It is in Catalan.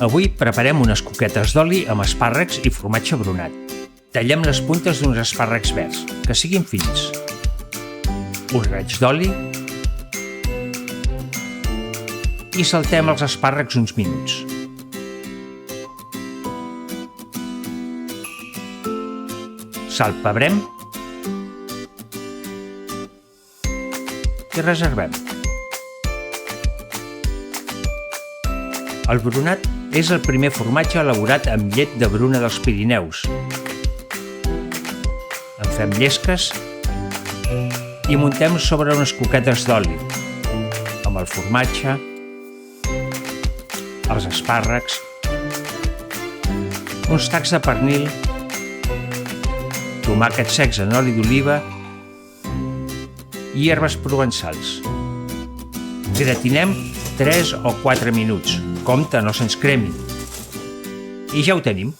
Avui preparem unes coquetes d'oli amb espàrrecs i formatge brunat. Tallem les puntes d'uns espàrrecs verds, que siguin fins. Un raig d'oli i saltem els espàrrecs uns minuts. Salpebrem i reservem. El brunat és el primer formatge elaborat amb llet de Bruna dels Pirineus. En fem llesques i muntem sobre unes coquetes d'oli, amb el formatge, els espàrrecs, uns tacs de pernil, tomàquets secs en oli d'oliva i herbes provençals. Gratinem 3 o 4 minuts. Compte, no se'ns cremin. I ja ho tenim.